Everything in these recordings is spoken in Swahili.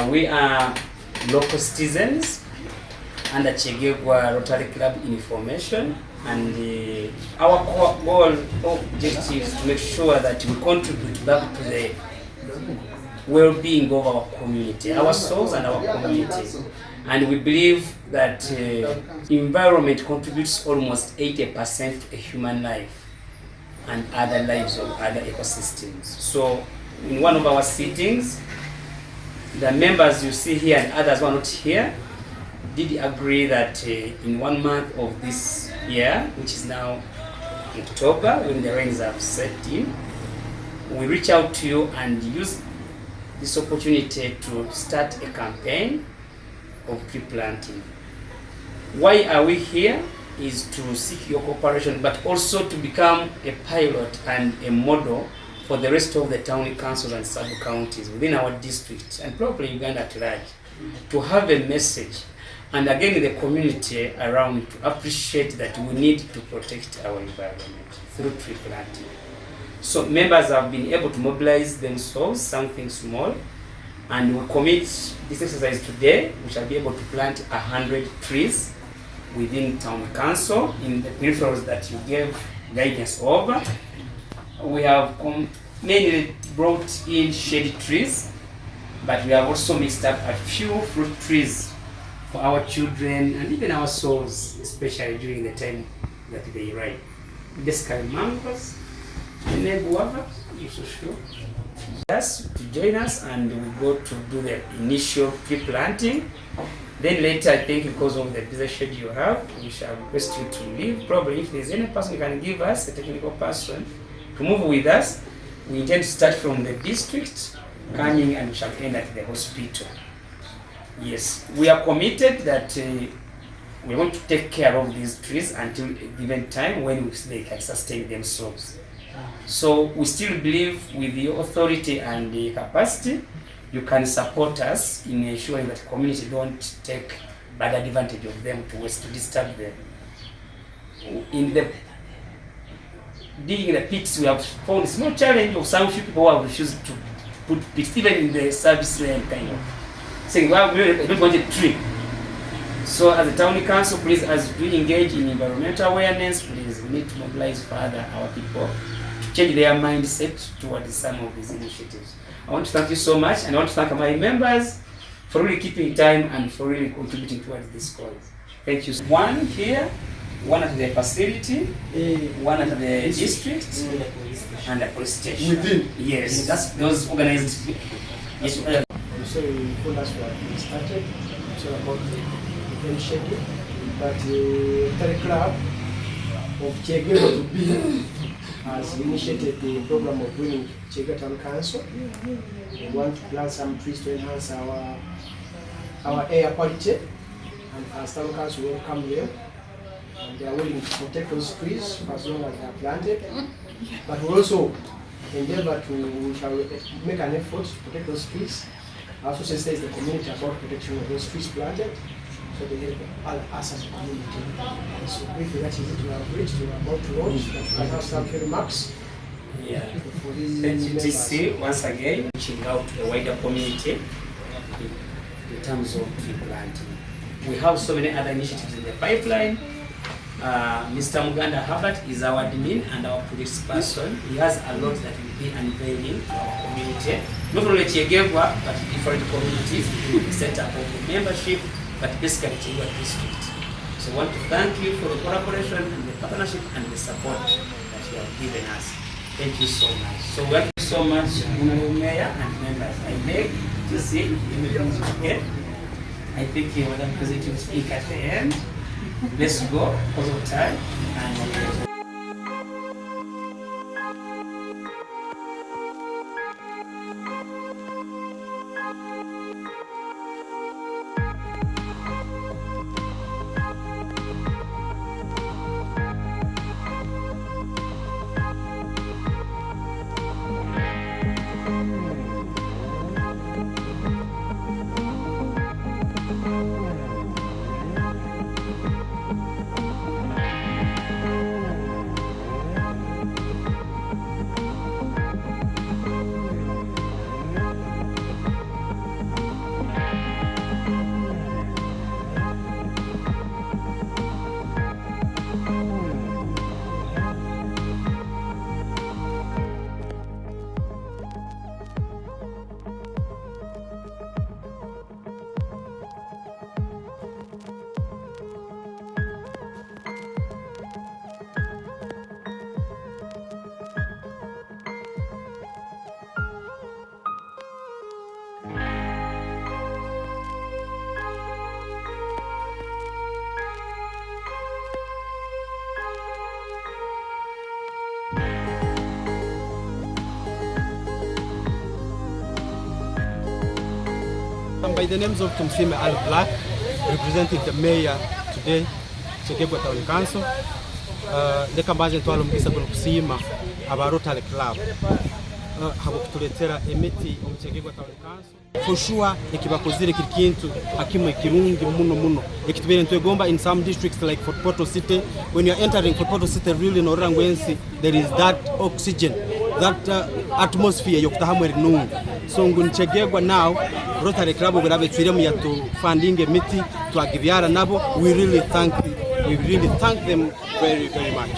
We are local citizens under Kyegegwa Rotary Club information, and our core goal objective is to make sure that we contribute back to the well-being of our community, ourselves and our community. And we believe that environment contributes almost 80% to human life and other lives of other ecosystems. So in one of our sittings, the members you see here and others who are not here did agree that in 1 month of this year, which is now October, when the rains have set in, we reach out to you and use this opportunity to start a campaign of tree planting. Why are we here? Is to seek your cooperation, but also to become a pilot and a model for the rest of the town councils and sub-counties within our district, and probably Uganda at large, to have a message, and again the community around, to appreciate that we need to protect our environment through tree planting. So members have been able to mobilize themselves, something small, and we commit this exercise today. We shall be able to plant 100 trees within town council in the peripherals that you gave guidance over. We have mainly brought in shade trees, but we have also mixed up a few fruit trees for our children and even ourselves, especially during the time that they ride. Basically mangoes, and guava, if so sure. Us to join us, and we go to do the initial tree planting. Then later, I think because of the busy schedule you have, we shall request you to leave. Probably if there's any person you can give us, a technical person, to move with us. We intend to start from the district, coming, and we shall end at the hospital. Yes, we are committed that we want to take care of these trees until a given time when they can sustain themselves. So we still believe with the authority and the capacity, you can support us in ensuring that the community don't take bad advantage of them to disturb them. In the digging the pits, we have found a small challenge of some few people who have refused to put pits, even in the service lane, kind of saying, well, we don't want a tree. So as a town council, please, as we engage in environmental awareness, please, we need to mobilize further our people to change their mindset towards some of these initiatives. I want to thank you so much, and I want to thank my members for really keeping time and for really contributing towards this cause. Thank you. One here, one at the facility, one at the district, and the police station. Within? Yes, that's those organized. Yes. So we told us what started, so about the initiative, but the Rotary Club of Kyegegwa to be has initiated the program of winning Kyegegwa Town Council. We want to plant some trees to enhance our air quality, and as Town Council welcome them, and they are willing to protect those trees for as long as they are planted. But we also endeavor to shall make an effort to protect those trees. Also sensitize the community about protection of those trees planted, so they help us as a community. So briefly, that is it. We have reached, we are about to launch, but we can have some remarks. Yeah. Thank you, TC, once again, reaching out to the wider community in terms of tree planting. We have so many other initiatives in the pipeline. Mr. Muganda Herbert is our admin and our projects person. He has a lot that will be unveiling to our community. Not only Kyegegwa, but different communities, the setup of the membership, but basically Kyegegwa district. So I want to thank you for the collaboration and the partnership and the support that you have given us. Thank you so much. So thank you so much, Honorable Mayor and members. I beg to see if anything is okay. I think Madam President will speak at the end. Let's go because of time. And I'm by the names of Tumsime Al Black, representing the mayor today, Kyegegwa Town Council. Ndeka mbaje ntwalo mugisa kuno kusima aba Rotary Club. Habo kutuletera emiti omu Kyegegwa Town Council. For sure ekibakozire kiri kintu akimwe kirungi muno. Ekitubere ntwegomba in some districts like Fort Portal City, when you're entering Fort Portal City really no rangwensi, there is that oxygen, that atmosphere yokutahamwe rinungu. So ngun Kyegegwa now Rotary Club birabe twiremu ya to funding emiti to agivyara nabo. We really thank them very much.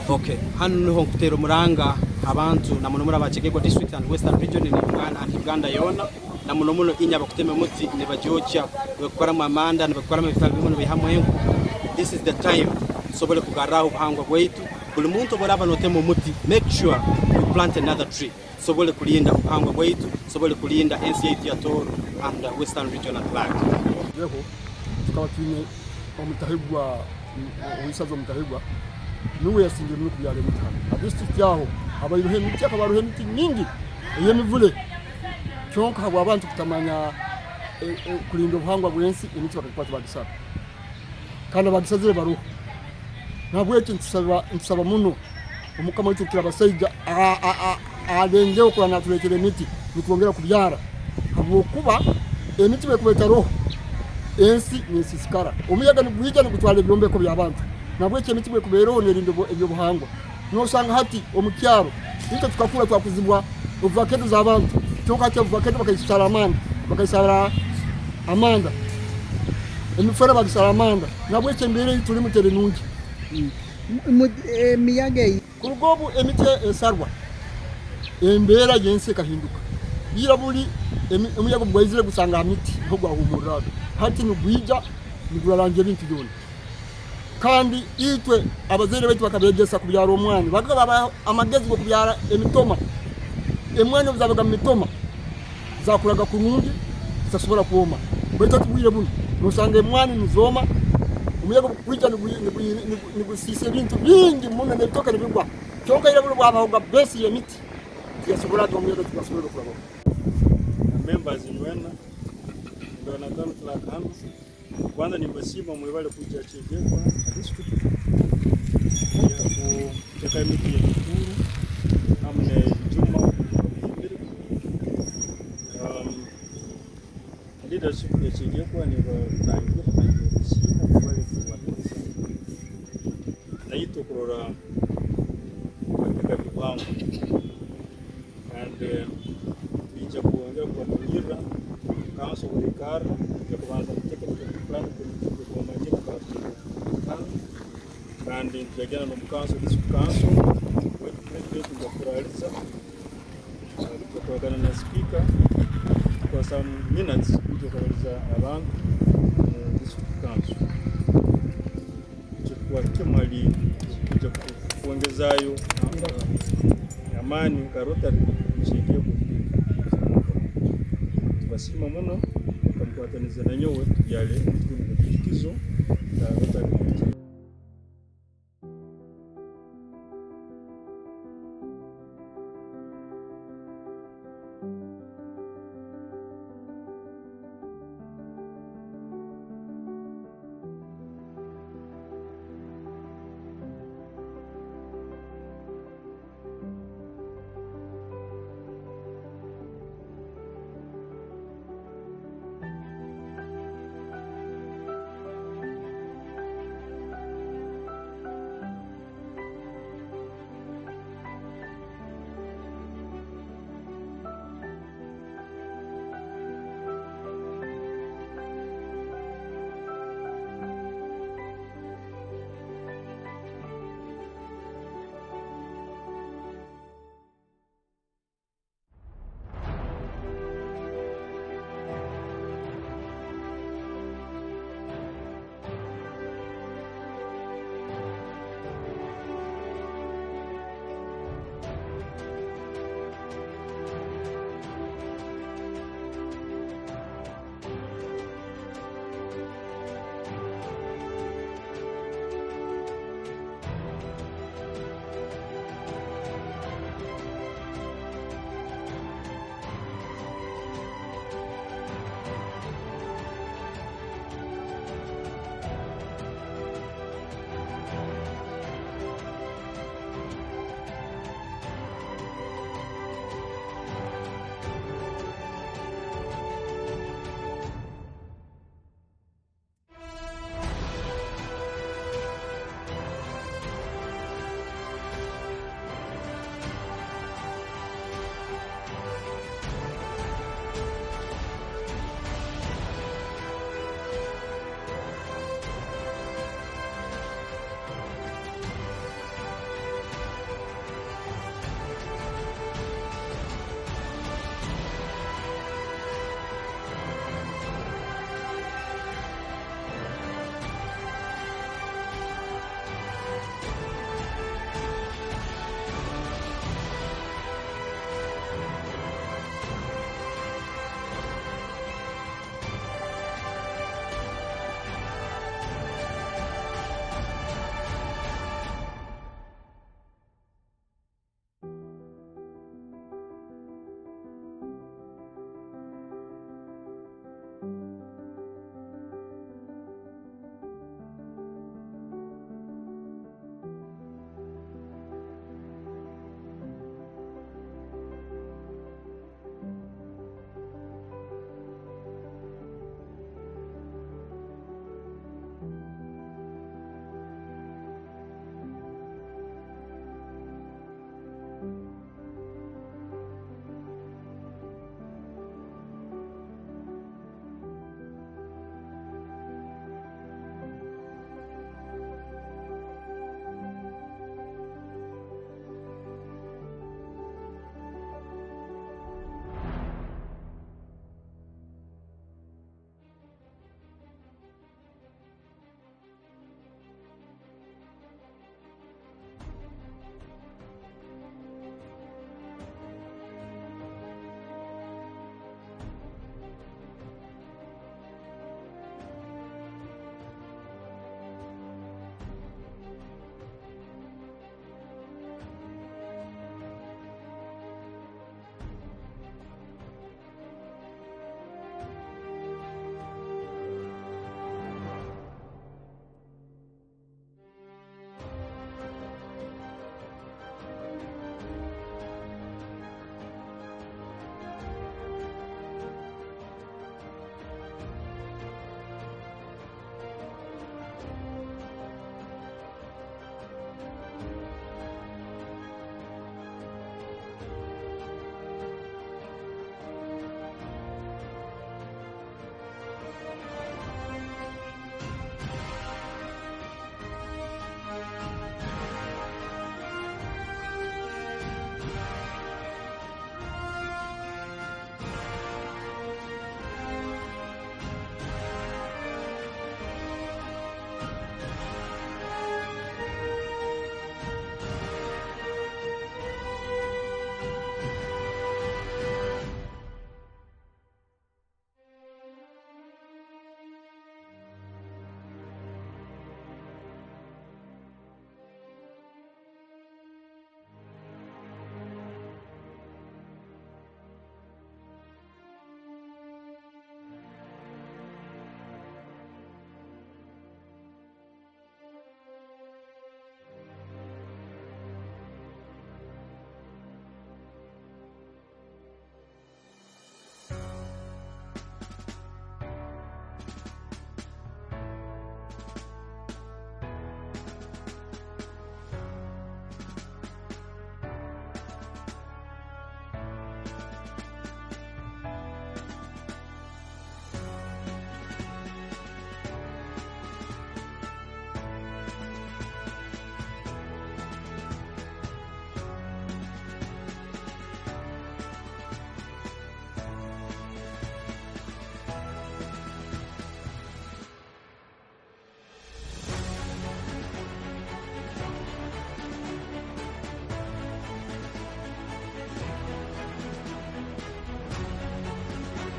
Okay, hano niho nkutero muranga abantu na muno muri Kyegegwa district and western region in Uganda yona na muno inyaba kutema muti ne bajocha bakora mu amanda ne bakora mu bitabo bimwe bihamwe. This is the time sobole kugaraho buhangwa bwaitu buli muntu boraba notema muti, make sure you plant another tree sobole kulinda buhangwa bwaitu, sobole kulinda NCA Theater and western region at large. Leo tukaba twine omutahigwa wisazo omutahigwa nuwe yasingira mu kubyale mutano district yaho abayiruhe miti akabaruhe miti nyingi yemivule cyonka habo abantu kutamanya kulinda ubuhangwa bwensi imiti bakakwata bagisaba kandi bagisazire baruho nabwo eki nsaba muno omukama wetu kira basajja adenje okulana tulekere miti nitwongera kubyara habo kuba emiti bekubeta roho ensi nisisikara omuyaga nigwija nigutwala ebyombeko by'abantu nabwo eki emiti bekuberaho nerindo ebyo buhangwa nosanga hati omukyaro ito tukakula twakuzibwa ovakedo z'abantu cyonka cyo ovakedo bakayisara amanda emifera bakisara amanda nabwo eki mbere tuli mutere nungi miyage kurugobu emiti esarwa embera yense kahinduka yira buli omuyaga bwayizire gusanga amiti ho gwahumurado hati nugwija niguraranje bintu byone kandi itwe abazere betu bakabegesa kubyara omwani bakaba amagezi go kubyara emitoma emwani uzabaga mitoma zakuraga kunungi zasubira kuoma beto tubwire buno nusanga emwani nizoma umuyaga kwija nigusise bintu bingi muno nebitoka nibigwa cyonka ire buno bwabahoga besi yemiti yasubira do umuyaga twasubira kurabo members in wena ndo na town club kwanza nimbasima mwebale kuja Kyegegwa district ya kuteka miti ya Kikuru amne Juma leadership ya Kyegegwa ni batangira kusima mwebale kuwatuza na ito kurora katika kipango and bija kuongea kwa mira kanso kurikara ya kubanza kuteka plan kwa majina kwa kandi tujagana no mukanso disukanso wetu president wa kuraliza tukagana na speaker kwa some minutes kutokuliza abantu disukanso kwa kimali kuja kuongezayo amani ka Rotary Kyegegwa basima muno kamkwataniza na nyowe tubyale tukizo na Rotary.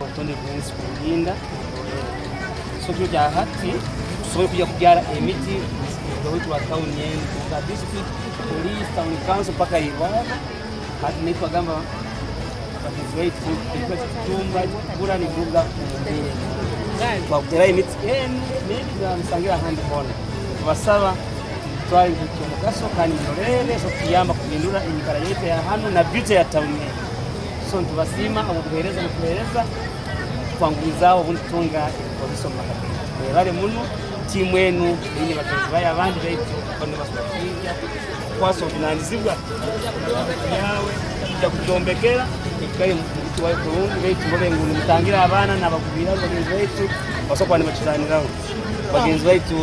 urutonde rw'umunsi kurinda so kujya hati so kujya kubyara emiti wetu wa town yenu za district police town council paka iwara hadi naitwa gamba wetu kutumba kura ni buga kwa kutera emiti neza msangira hand on basaba twari kutomugaso kandi ndorere so kiyamba kuhindura imikara yetu ya hano na beauty ya town yetu so ntubasima abuhereza muhereza kwangurizaho ubutunga obisoma bale muno timu enu ni bagenzi baye abandi betu bone basubira kwaso binandizibwa yawe kujya kudombekera ikaye mtu wayo kurundi betu bobe ngunu mutangira abana nabakubira bagenzi betu basokwane bakizaniraho bagenzi betu